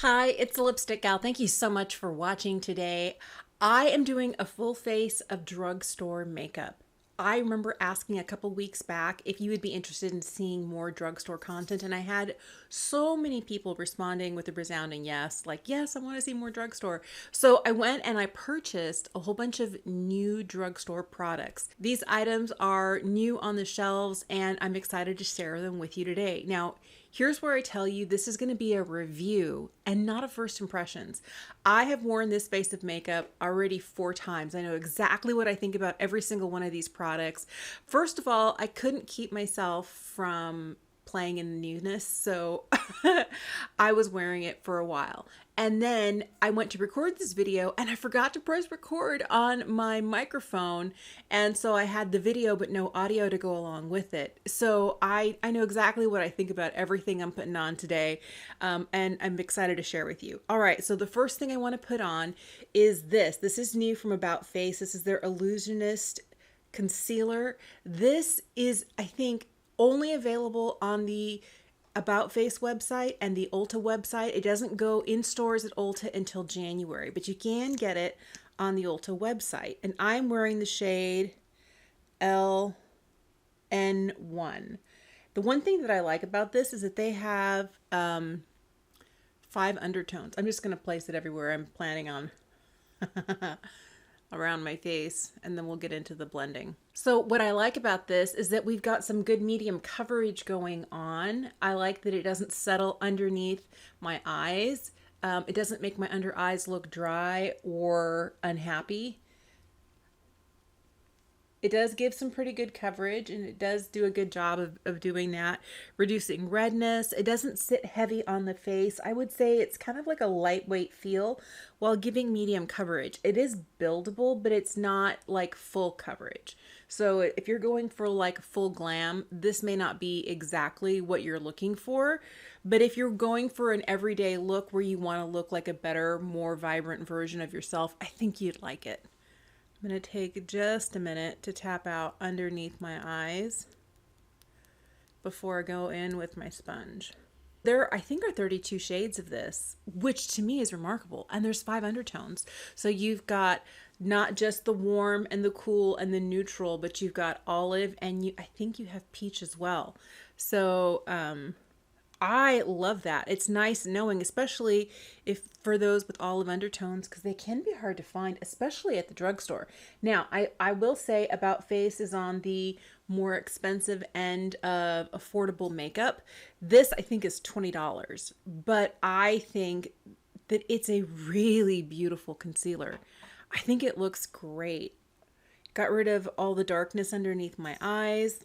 Hi, it's the Lipstick Gal. Thank you so much for watching today. I am doing a full face of drugstore makeup. I remember asking a couple weeks back if you would be interested in seeing more drugstore content, and I had so many people responding with a resounding yes, like, yes, I want to see more drugstore. So I went and I purchased a whole bunch of new drugstore products. These items are new on the shelves, and I'm excited to share them with you today. Now, here's where I tell you this is going to be a review and not a first impressions. I have worn this face of makeup already 4 times. I know exactly what I think about every single one of these products. First of all, I couldn't keep myself from playing in the newness, so I was wearing it for a while. And then I went to record this video and I forgot to press record on my microphone. And so I had the video but no audio to go along with it. So I know exactly what I think about everything I'm putting on today. And I'm excited to share with you. All right, so the first thing I want to put on is this. This is new from About Face. This is their Illusionist concealer. This is, I think, only available on the About Face website and the Ulta website. It doesn't go in stores at Ulta until January, but you can get it on the Ulta website. And I'm wearing the shade LN1. The one thing that I like about this is that they have 5 undertones. I'm just going to place it everywhere I'm planning on. Around my face, and then we'll get into the blending. So what I like about this is that we've got some good medium coverage going on. I like that it doesn't settle underneath my eyes. It doesn't make my under eyes look dry or unhappy. It does give some pretty good coverage, and it does do a good job of doing that, reducing redness. It doesn't sit heavy on the face. I would say it's kind of like a lightweight feel while giving medium coverage. It is buildable, but it's not like full coverage. So if you're going for like full glam, this may not be exactly what you're looking for. But if you're going for an everyday look where you want to look like a better, more vibrant version of yourself, I think you'd like it. I'm going to take just a minute to tap out underneath my eyes before I go in with my sponge. There, I think, are 32 shades of this, which to me is remarkable. And there's 5 undertones. So you've got not just the warm and the cool and the neutral, but you've got olive, and I think you have peach as well. So, I love that. It's nice knowing, especially if for those with olive undertones, because they can be hard to find, especially at the drugstore. Now, I will say About Face is on the more expensive end of affordable makeup. This, I think, is $20, but I think that it's a really beautiful concealer. I think it looks great. Got rid of all the darkness underneath my eyes.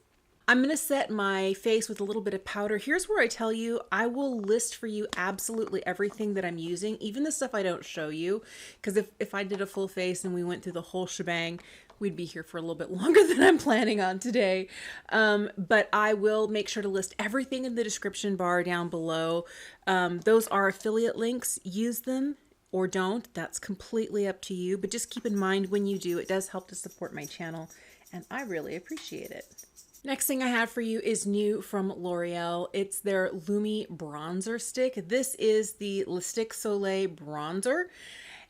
I'm going to set my face with a little bit of powder. Here's where I tell you, I will list for you absolutely everything that I'm using, even the stuff I don't show you, because if I did a full face and we went through the whole shebang, we'd be here for a little bit longer than I'm planning on today. But I will make sure to list everything in the description bar down below. Those are affiliate links. Use them or don't. That's completely up to you. But just keep in mind when you do, it does help to support my channel, and I really appreciate it. Next thing I have for you is new from L'Oreal. It's their Lumi Bronzer Stick. This is the Lipstick Soleil Bronzer.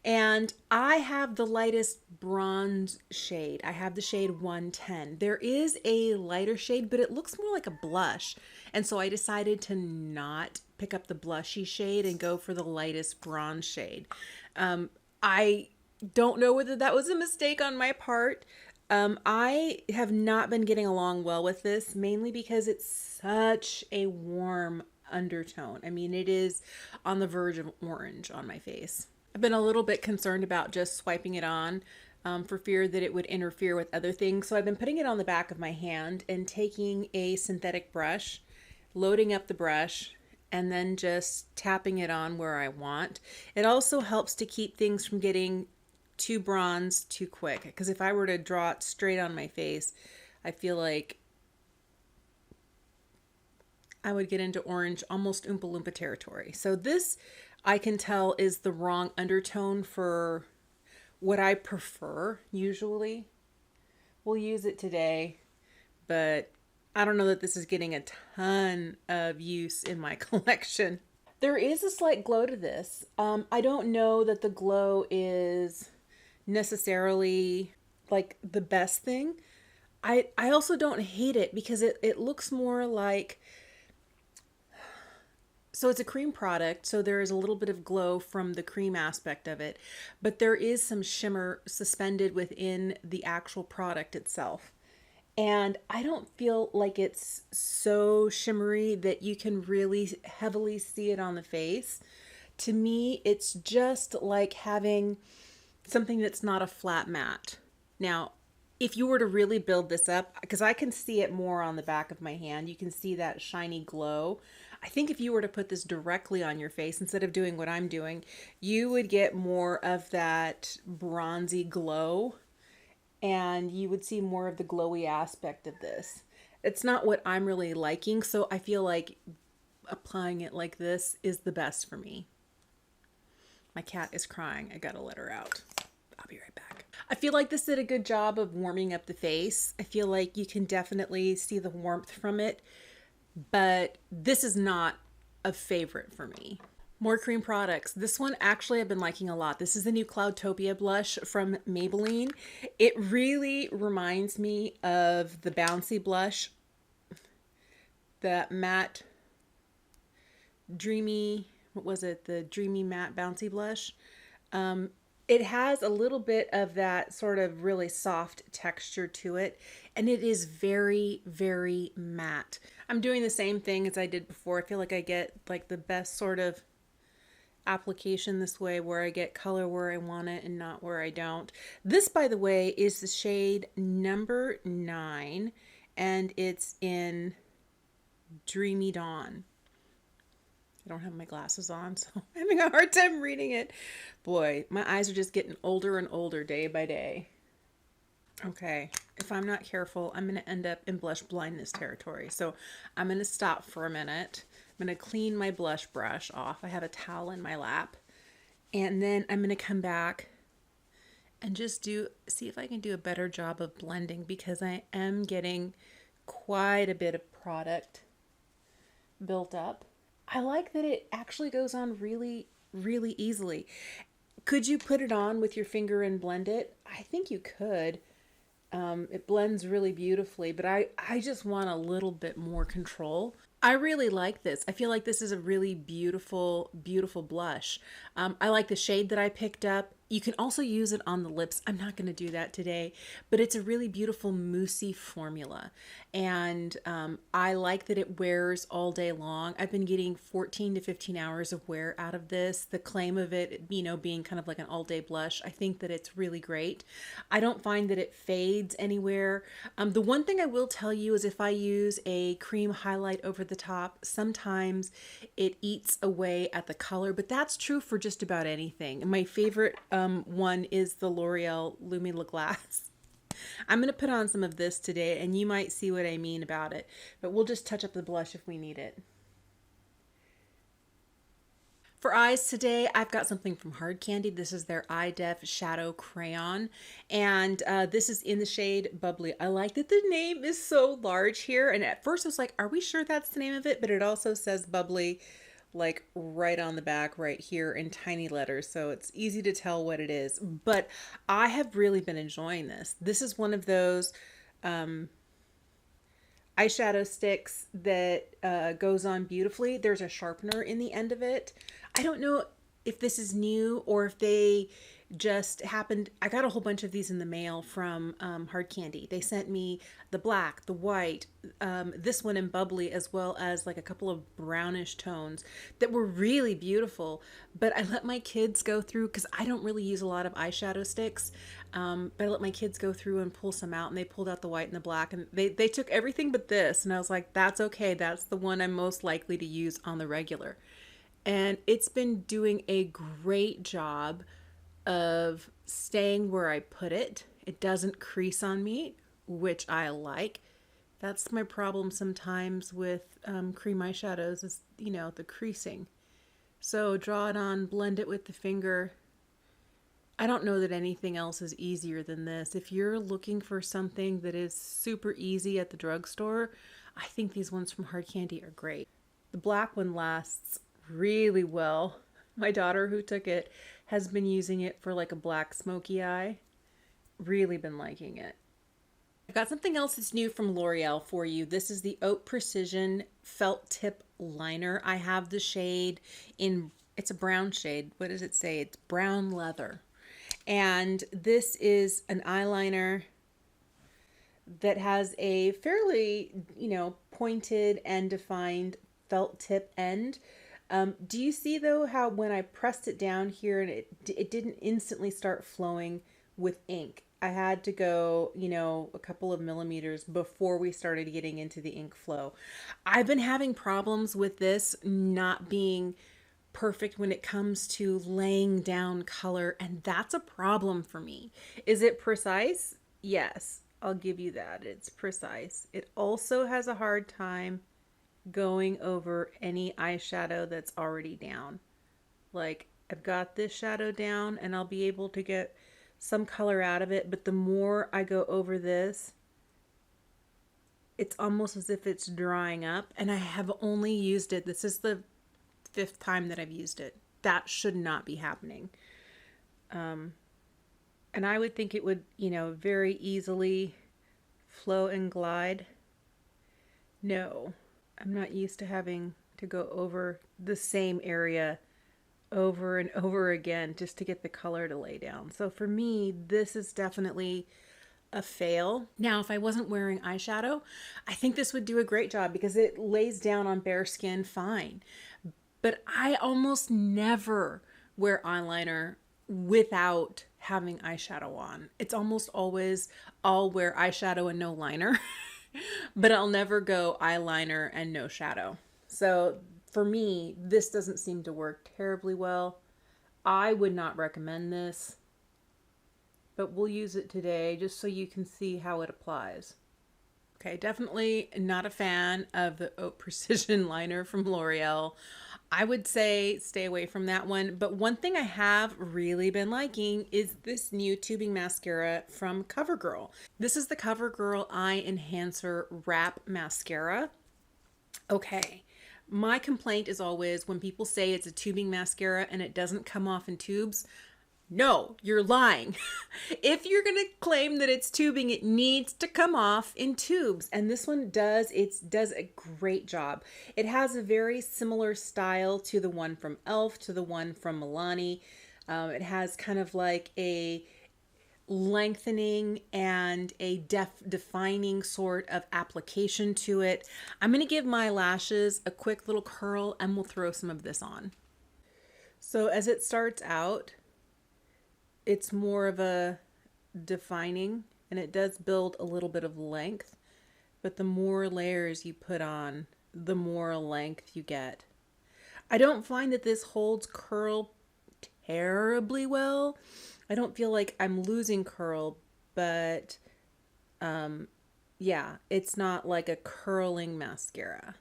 And I have the lightest bronze shade. I have the shade 110. There is a lighter shade, but it looks more like a blush. And so I decided to not pick up the blushy shade and go for the lightest bronze shade. I don't know whether that was a mistake on my part. I have not been getting along well with this, mainly because it's such a warm undertone. I mean, it is on the verge of orange on my face. I've been a little bit concerned about just swiping it on for fear that it would interfere with other things. So I've been putting it on the back of my hand and taking a synthetic brush, loading up the brush, and then just tapping it on where I want. It also helps to keep things from getting too bronze too quick, because if I were to draw it straight on my face, I feel like I would get into orange, almost Oompa Loompa territory. So this, I can tell, is the wrong undertone for what I prefer usually. We'll use it today, but I don't know that this is getting a ton of use in my collection. There is a slight glow to this. I don't know that the glow is necessarily like the best thing. I also don't hate it because it looks more like, so it's a cream product, so there is a little bit of glow from the cream aspect of it, but there is some shimmer suspended within the actual product itself. And I don't feel like it's so shimmery that you can really heavily see it on the face. To me, it's just like having something that's not a flat matte. Now, if you were to really build this up, because I can see it more on the back of my hand, you can see that shiny glow. I think if you were to put this directly on your face instead of doing what I'm doing, you would get more of that bronzy glow and you would see more of the glowy aspect of this. It's not what I'm really liking, so I feel like applying it like this is the best for me. My cat is crying. I gotta let her out. I'll be right back. I feel like this did a good job of warming up the face. I feel like you can definitely see the warmth from it, but this is not a favorite for me. More cream products. This one actually I've been liking a lot. This is the new Cloudtopia blush from Maybelline. It really reminds me of the Bouncy blush, the matte, dreamy, what was it? The dreamy matte Bouncy blush. It has a little bit of that sort of really soft texture to it, and it is very, very matte. I'm doing the same thing as I did before. I feel like I get like the best sort of application this way, where I get color where I want it and not where I don't. This, by the way, is the shade number 9, and it's in Dreamy Dawn. I don't have my glasses on, so I'm having a hard time reading it. Boy, my eyes are just getting older and older day by day. Okay, if I'm not careful, I'm going to end up in blush blindness territory. So I'm going to stop for a minute. I'm going to clean my blush brush off. I have a towel in my lap. And then I'm going to come back and just see if I can do a better job of blending, because I am getting quite a bit of product built up. I like that it actually goes on really, really easily. Could you put it on with your finger and blend it? I think you could. It blends really beautifully, but I just want a little bit more control. I really like this. I feel like this is a really beautiful, beautiful blush. I like the shade that I picked up. You can also use it on the lips. I'm not going to do that today, but it's a really beautiful moussey formula. And I like that it wears all day long. I've been getting 14 to 15 hours of wear out of this. The claim of it, being kind of like an all day blush, I think that it's really great. I don't find that it fades anywhere. The one thing I will tell you is if I use a cream highlight over the top, sometimes it eats away at the color, but that's true for just about anything. My favorite one is the L'Oreal Lumi La Glace. I'm going to put on some of this today, and you might see what I mean about it, but we'll just touch up the blush if we need it. For eyes today, I've got something from Hard Candy. This is their Eye Def Shadow Crayon, and this is in the shade Bubbly. I like that the name is so large here, and at first I was like, are we sure that's the name of it? But it also says Bubbly like right on the back right here in tiny letters, so it's easy to tell what it is. But I have really been enjoying this. This is one of those eyeshadow sticks that goes on beautifully. There's a sharpener in the end of it. I don't know if this is new or if they just happened. I got a whole bunch of these in the mail from Hard Candy. They sent me the black, the white, this one in Bubbly, as well as like a couple of brownish tones that were really beautiful. But I let my kids go through, because I don't really use a lot of eyeshadow sticks, but I let my kids go through and pull some out, and they pulled out the white and the black, and they took everything but this, and I was like, that's okay. That's the one I'm most likely to use on the regular. And it's been doing a great job of staying where I put it. It doesn't crease on me, which I like. That's my problem sometimes with cream eyeshadows is, the creasing. So draw it on, blend it with the finger. I don't know that anything else is easier than this. If you're looking for something that is super easy at the drugstore, I think these ones from Hard Candy are great. The black one lasts really well. My daughter who took it has been using it for like a black smoky eye. Really been liking it. I've got something else that's new from L'Oreal for you. This is the Haute Precision Felt Tip Liner. I have the shade in, it's a brown shade. What does it say? It's brown leather. And this is an eyeliner that has a fairly, pointed and defined felt tip end. Do you see though how when I pressed it down here and it didn't instantly start flowing with ink? I had to go, a couple of millimeters before we started getting into the ink flow. I've been having problems with this not being perfect when it comes to laying down color, and that's a problem for me. Is it precise? Yes, I'll give you that. It's precise. It also has a hard time going over any eyeshadow that's already down. Like, I've got this shadow down and I'll be able to get some color out of it, but the more I go over this, it's almost as if it's drying up, and I have only used it. This is the 5th time that I've used it. That should not be happening. And I would think it would, very easily flow and glide. No, I'm not used to having to go over the same area over and over again just to get the color to lay down. So for me, this is definitely a fail. Now, if I wasn't wearing eyeshadow, I think this would do a great job because it lays down on bare skin fine. But I almost never wear eyeliner without having eyeshadow on. It's almost always I'll wear eyeshadow and no liner, but I'll never go eyeliner and no shadow. So for me, this doesn't seem to work terribly well. I would not recommend this, but we'll use it today just so you can see how it applies. Okay, definitely not a fan of the Haute Precision liner from L'Oreal. I would say stay away from that one. But one thing I have really been liking is this new tubing mascara from CoverGirl. This is the CoverGirl Eye Enhancer Wrap Mascara. Okay, my complaint is always when people say it's a tubing mascara and it doesn't come off in tubes. No, you're lying. If you're going to claim that it's tubing, it needs to come off in tubes. And this one does. It does a great job. It has a very similar style to the one from e.l.f., to the one from Milani. It has kind of like a lengthening and a defining sort of application to it. I'm going to give my lashes a quick little curl and we'll throw some of this on. So as it starts out, it's more of a defining, and it does build a little bit of length, but the more layers you put on, the more length you get. I don't find that this holds curl terribly well. I don't feel like I'm losing curl, but yeah, it's not like a curling mascara.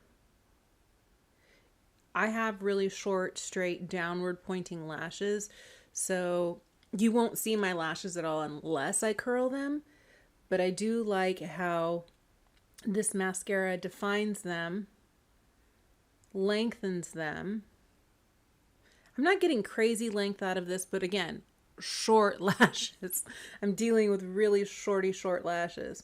I have really short, straight, downward pointing lashes, so you won't see my lashes at all unless I curl them, but I do like how this mascara defines them, lengthens them. I'm not getting crazy length out of this, but again, short lashes. I'm dealing with really short lashes.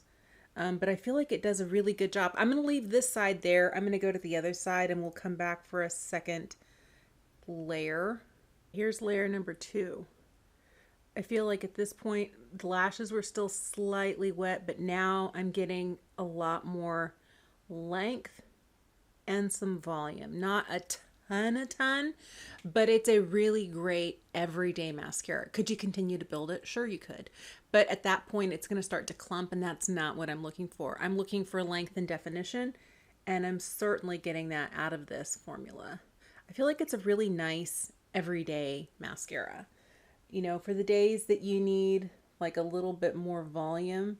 But I feel like it does a really good job. I'm going to leave this side there. I'm going to go to the other side and we'll come back for a second layer. Here's layer number 2. I feel like at this point, the lashes were still slightly wet, but now I'm getting a lot more length and some volume. Not a ton, but it's a really great everyday mascara. Could you continue to build it? Sure you could. But at that point, it's going to start to clump, and that's not what I'm looking for. I'm looking for length and definition, and I'm certainly getting that out of this formula. I feel like it's a really nice everyday mascara. For the days that you need like a little bit more volume,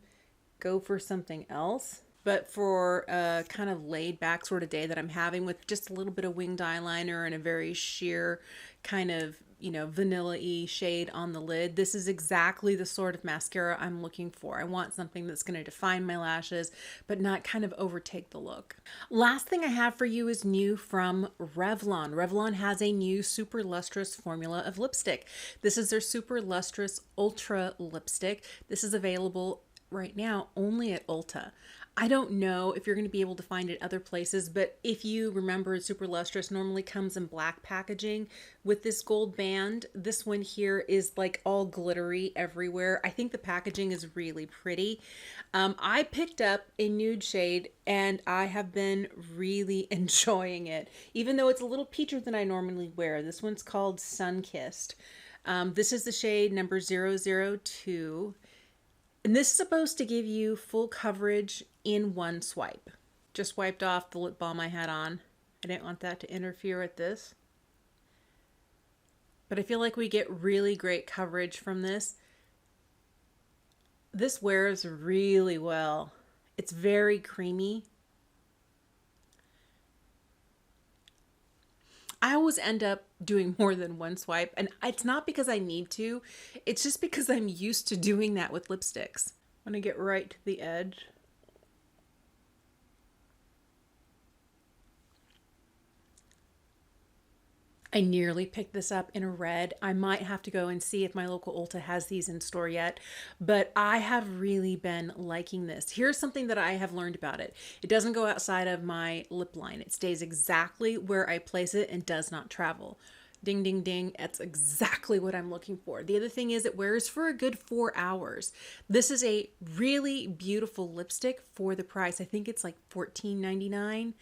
go for something else. But for a kind of laid back sort of day that I'm having with just a little bit of winged eyeliner and a very sheer kind of vanilla-y shade on the lid. This is exactly the sort of mascara I'm looking for. I want something that's going to define my lashes, but not kind of overtake the look. Last thing I have for you is new from Revlon. Revlon has a new super lustrous formula of lipstick. This is their super lustrous ultra lipstick. This is available right now only at Ulta. I don't know if you're going to be able to find it other places, but if you remember, Super Lustrous normally comes in black packaging with this gold band. This one here is like all glittery everywhere. I think the packaging is really pretty. I picked up a nude shade and I have been really enjoying it, even though it's a little peachier than I normally wear. This one's called Sunkissed. This is the shade number 002. And this is supposed to give you full coverage in one swipe. Just wiped off the lip balm I had on. I didn't want that to interfere with this. But I feel like we get really great coverage from this. This wears really well. It's very creamy. I always end up doing more than one swipe, and it's not because I need to, it's just because I'm used to doing that with lipsticks. I'm gonna get right to the edge. I nearly picked this up in a red. I might have to go and see if my local Ulta has these in store yet, but I have really been liking this. Here's something that I have learned about it. It doesn't go outside of my lip line. It stays exactly where I place it and does not travel. Ding, ding, ding. That's exactly what I'm looking for. The other thing is it wears for a good 4 hours. This is a really beautiful lipstick for the price. I think it's like $14.99.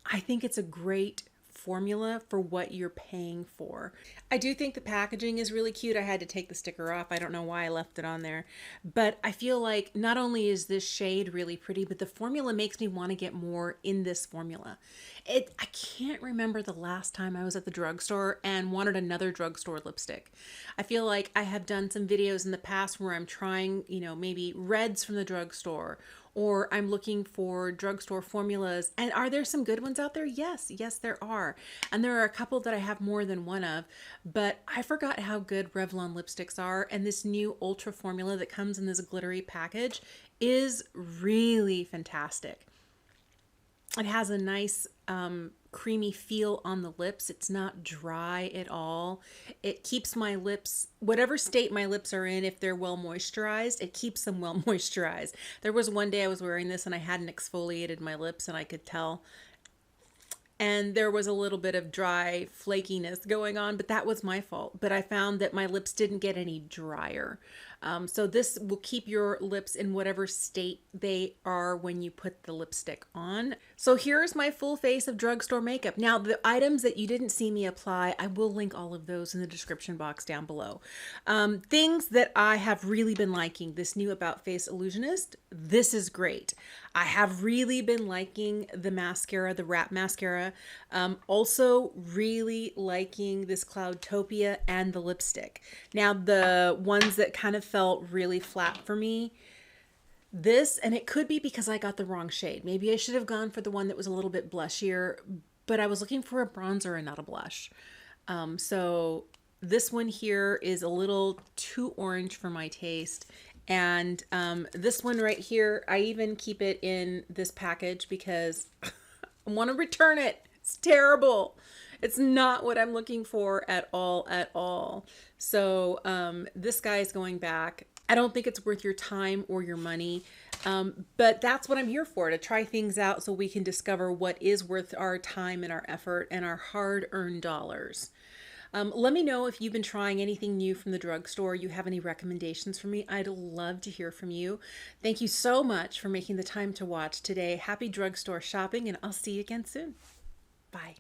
I think it's a great formula for what you're paying for. I do think the packaging is really cute. I had to take the sticker off. I don't know why I left it on there, but I feel like not only is this shade really pretty, but the formula makes me want to get more in this formula. I can't remember the last time I was at the drugstore and wanted another drugstore lipstick. I feel like I have done some videos in the past where I'm trying, maybe reds from the drugstore, or I'm looking for drugstore formulas. And are there some good ones out there? Yes, there are. And there are a couple that I have more than one of, but I forgot how good Revlon lipsticks are. And this new ultra formula that comes in this glittery package is really fantastic. It has a nice creamy feel on the lips. It's not dry at all. It keeps my lips, whatever state my lips are in, if they're well moisturized, it keeps them well moisturized. There was one day I was wearing this and I hadn't exfoliated my lips and I could tell. And there was a little bit of dry flakiness going on, but that was my fault. But I found that my lips didn't get any drier. So this will keep your lips in whatever state they are when you put the lipstick on. So here's my full face of drugstore makeup. Now, the items that you didn't see me apply, I will link all of those in the description box down below. Things that I have really been liking. This new About Face Illusionist, this is great. I have really been liking the mascara, the wrap mascara. Also really liking this Cloudtopia and the lipstick. Now, the ones that kind of felt really flat for me, this, and it could be because I got the wrong shade. Maybe I should have gone for the one that was a little bit blushier, but I was looking for a bronzer and not a blush. So this one here is a little too orange for my taste. And this one right here, I even keep it in this package because I want to return it. It's terrible. It's not what I'm looking for at all. So this guy is going back. I don't think it's worth your time or your money, but that's what I'm here for, to try things out so we can discover what is worth our time and our effort and our hard-earned dollars. Let me know if you've been trying anything new from the drugstore. You have any recommendations for me? I'd love to hear from you. Thank you so much for making the time to watch today. Happy drugstore shopping, and I'll see you again soon. Bye.